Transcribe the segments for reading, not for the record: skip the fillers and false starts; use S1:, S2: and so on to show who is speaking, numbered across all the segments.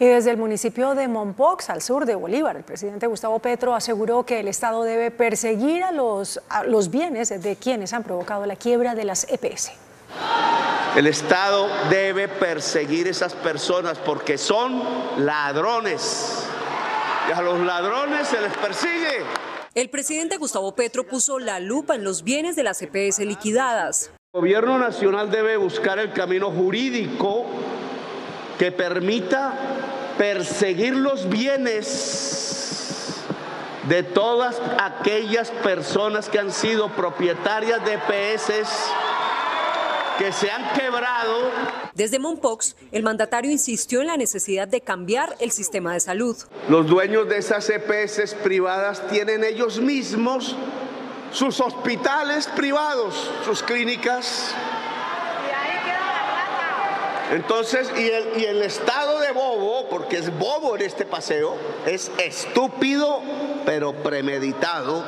S1: Y desde el municipio de Mompox, al sur de Bolívar, el presidente Gustavo Petro aseguró que el Estado debe perseguir a los bienes de quienes han provocado la quiebra de las EPS.
S2: El Estado debe perseguir esas personas porque son ladrones. Y a los ladrones se les persigue.
S3: El presidente Gustavo Petro puso la lupa en los bienes de las EPS liquidadas.
S2: El gobierno nacional debe buscar el camino jurídico que permita perseguir los bienes de todas aquellas personas que han sido propietarias de EPS que se han quebrado.
S3: Desde Mompox, el mandatario insistió en la necesidad de cambiar el sistema de salud.
S2: Los dueños de esas EPS privadas tienen ellos mismos sus hospitales privados, sus clínicas. Entonces, y el Estado de bobo, porque es bobo en este paseo, es estúpido pero premeditado,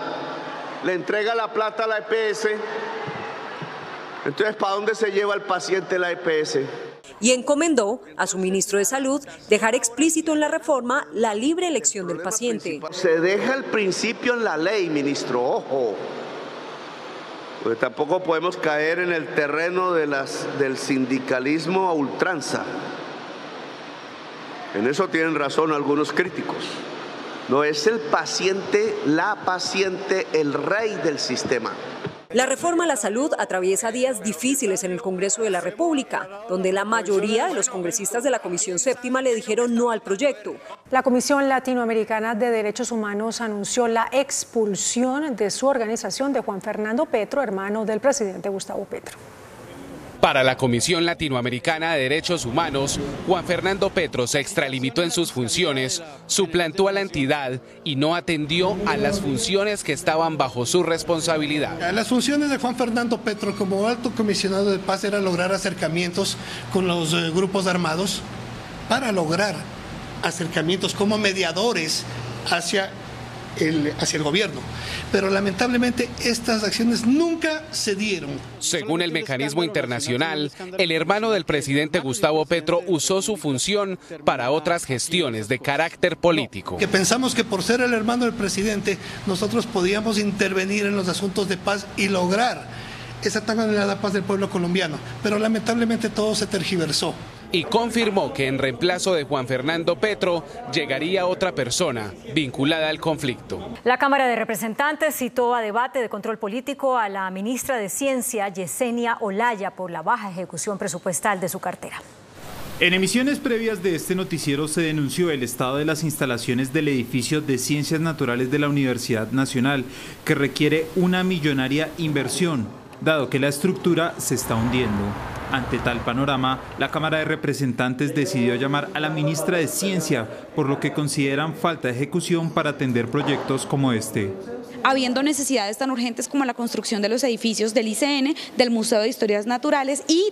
S2: le entrega la plata a la EPS. Entonces, ¿para dónde se lleva el paciente la EPS?
S3: Y encomendó a su ministro de Salud dejar explícito en la reforma la libre elección del paciente.
S2: Se deja el principio en la ley, ministro, ojo. Porque tampoco podemos caer en el terreno del sindicalismo a ultranza. En eso tienen razón algunos críticos. No es el paciente, la paciente, el rey del sistema.
S3: La reforma a la salud atraviesa días difíciles en el Congreso de la República, donde la mayoría de los congresistas de la Comisión Séptima le dijeron no al proyecto.
S1: La Comisión Latinoamericana de Derechos Humanos anunció la expulsión de su organización de Juan Fernando Petro, hermano del presidente Gustavo Petro.
S4: Para la Comisión Latinoamericana de Derechos Humanos, Juan Fernando Petro se extralimitó en sus funciones, suplantó a la entidad y no atendió a las funciones que estaban bajo su responsabilidad.
S5: Las funciones de Juan Fernando Petro como alto comisionado de paz era lograr acercamientos con los grupos armados para lograr acercamientos como mediadores hacia el gobierno, pero lamentablemente estas acciones nunca se dieron.
S4: Según el mecanismo internacional, el hermano del presidente Gustavo Petro usó su función para otras gestiones de carácter político.
S5: Que pensamos que por ser el hermano del presidente nosotros podíamos intervenir en los asuntos de paz y lograr esa tan anhelada paz del pueblo colombiano, pero lamentablemente todo se tergiversó.
S4: Y confirmó que en reemplazo de Juan Fernando Petro llegaría otra persona vinculada al conflicto.
S6: La Cámara de Representantes citó a debate de control político a la ministra de Ciencia, Yesenia Olaya, por la baja ejecución presupuestal de su cartera.
S7: En emisiones previas de este noticiero se denunció el estado de las instalaciones del edificio de Ciencias Naturales de la Universidad Nacional, que requiere una millonaria inversión, dado que la estructura se está hundiendo. Ante tal panorama, la Cámara de Representantes decidió llamar a la ministra de Ciencia, por lo que consideran falta de ejecución para atender proyectos como este.
S8: Habiendo necesidades tan urgentes como la construcción de los edificios del ICN, del Museo de Historias Naturales y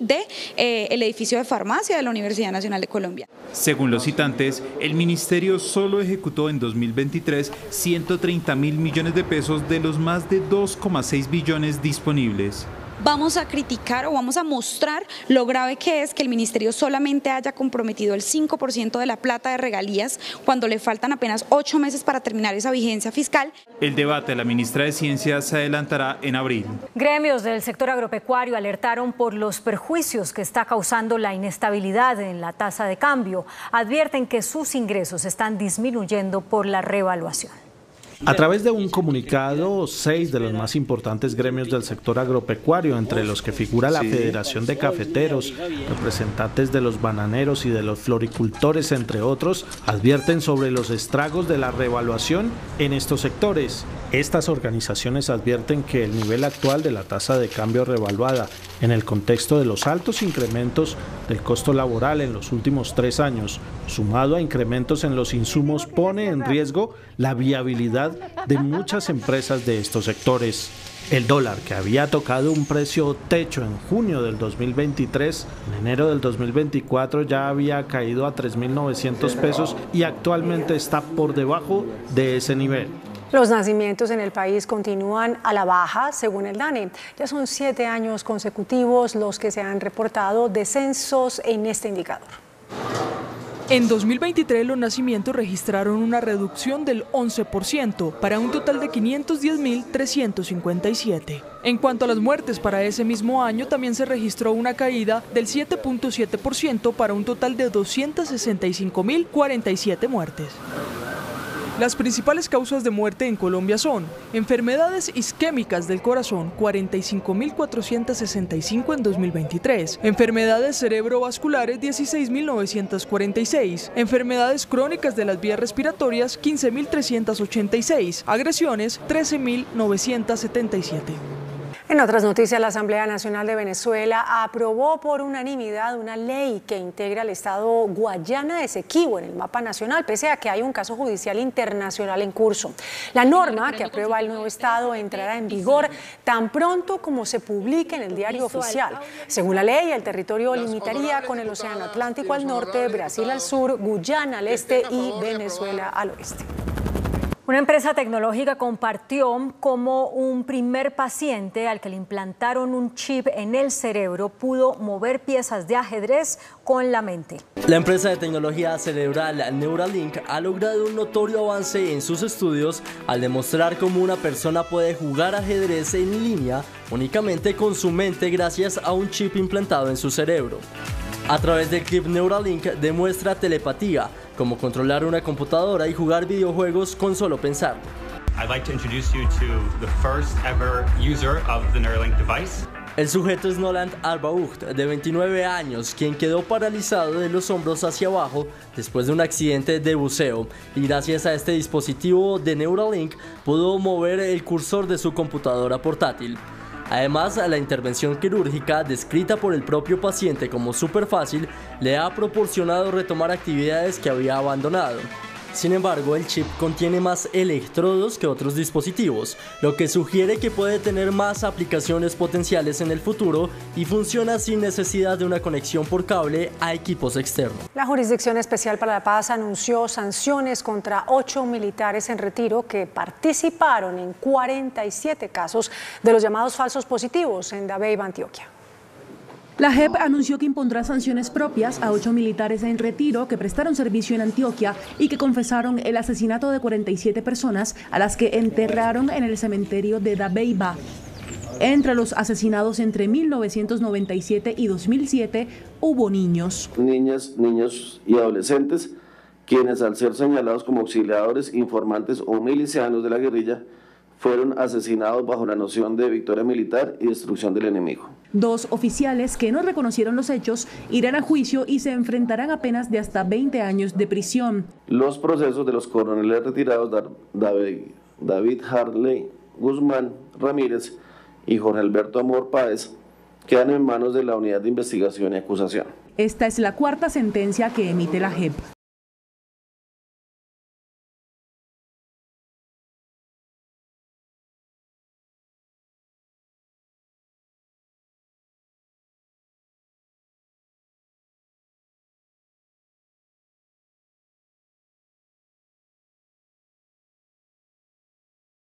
S8: el edificio de farmacia de la Universidad Nacional de Colombia.
S7: Según los citantes, el ministerio solo ejecutó en 2023 130.000 millones de pesos de los más de 2,6 billones disponibles.
S8: Vamos a criticar o vamos a mostrar lo grave que es que el ministerio solamente haya comprometido el 5% de la plata de regalías cuando le faltan apenas 8 meses para terminar esa vigencia fiscal.
S7: El debate de la ministra de Ciencia se adelantará en abril.
S6: Gremios del sector agropecuario alertaron por los perjuicios que está causando la inestabilidad en la tasa de cambio. Advierten que sus ingresos están disminuyendo por la revaluación.
S9: A través de un comunicado, 6 de los más importantes gremios del sector agropecuario, entre los que figura la Federación de Cafeteros, representantes de los bananeros y de los floricultores, entre otros, advierten sobre los estragos de la revaluación en estos sectores. Estas organizaciones advierten que el nivel actual de la tasa de cambio revaluada, en el contexto de los altos incrementos del costo laboral en los últimos 3 años, sumado a incrementos en los insumos, pone en riesgo la viabilidad de muchas empresas de estos sectores. El dólar, que había tocado un precio techo en junio del 2023, en enero del 2024 ya había caído a 3.900 pesos y actualmente está por debajo de ese nivel.
S1: Los nacimientos en el país continúan a la baja, según el DANE. Ya son 7 años consecutivos los que se han reportado descensos en este indicador.
S10: En 2023 los nacimientos registraron una reducción del 11% para un total de 510.357. En cuanto a las muertes para ese mismo año también se registró una caída del 7.7% para un total de 265.047 muertes. Las principales causas de muerte en Colombia son enfermedades isquémicas del corazón, 45.465 en 2023, enfermedades cerebrovasculares, 16.946, enfermedades crónicas de las vías respiratorias, 15.386, agresiones, 13.977.
S1: En otras noticias, la Asamblea Nacional de Venezuela aprobó por unanimidad una ley que integra el estado Guayana Esequibo en el mapa nacional, pese a que hay un caso judicial internacional en curso. La norma que aprueba el nuevo estado entrará en vigor tan pronto como se publique en el diario oficial. Según la ley, el territorio limitaría con el Océano Atlántico al norte, Brasil al sur, Guyana al este y Venezuela al oeste.
S6: Una empresa tecnológica compartió cómo un primer paciente al que le implantaron un chip en el cerebro pudo mover piezas de ajedrez con la mente.
S11: La empresa de tecnología cerebral Neuralink ha logrado un notorio avance en sus estudios al demostrar cómo una persona puede jugar ajedrez en línea únicamente con su mente gracias a un chip implantado en su cerebro. A través del chip Neuralink demuestra telepatía, como controlar una computadora y jugar videojuegos con solo pensar.
S12: I'd like to introduce you to the first ever user of the Neuralink device.
S11: El sujeto es Noland Arbaucht, de 29 años, quien quedó paralizado de los hombros hacia abajo después de un accidente de buceo, y gracias a este dispositivo de Neuralink pudo mover el cursor de su computadora portátil. Además, la intervención quirúrgica, descrita por el propio paciente como súper fácil, le ha proporcionado retomar actividades que había abandonado. Sin embargo, el chip contiene más electrodos que otros dispositivos, lo que sugiere que puede tener más aplicaciones potenciales en el futuro y funciona sin necesidad de una conexión por cable a equipos externos.
S1: La Jurisdicción Especial para la Paz anunció sanciones contra 8 militares en retiro que participaron en 47 casos de los llamados falsos positivos en Dabeiba, Antioquia.
S13: La JEP anunció que impondrá sanciones propias a 8 militares en retiro que prestaron servicio en Antioquia y que confesaron el asesinato de 47 personas a las que enterraron en el cementerio de Dabeiba. Entre los asesinados entre 1997 y 2007 hubo niños.
S14: Niñas, niños y adolescentes, quienes al ser señalados como auxiliadores, informantes o milicianos de la guerrilla, fueron asesinados bajo la noción de victoria militar y destrucción del enemigo.
S13: 2 oficiales que no reconocieron los hechos irán a juicio y se enfrentarán a penas de hasta 20 años de prisión.
S14: Los procesos de los coroneles retirados David Harley Guzmán Ramírez y Jorge Alberto Amor Páez quedan en manos de la Unidad de Investigación y Acusación.
S13: Esta es la 4ª sentencia que emite la JEP.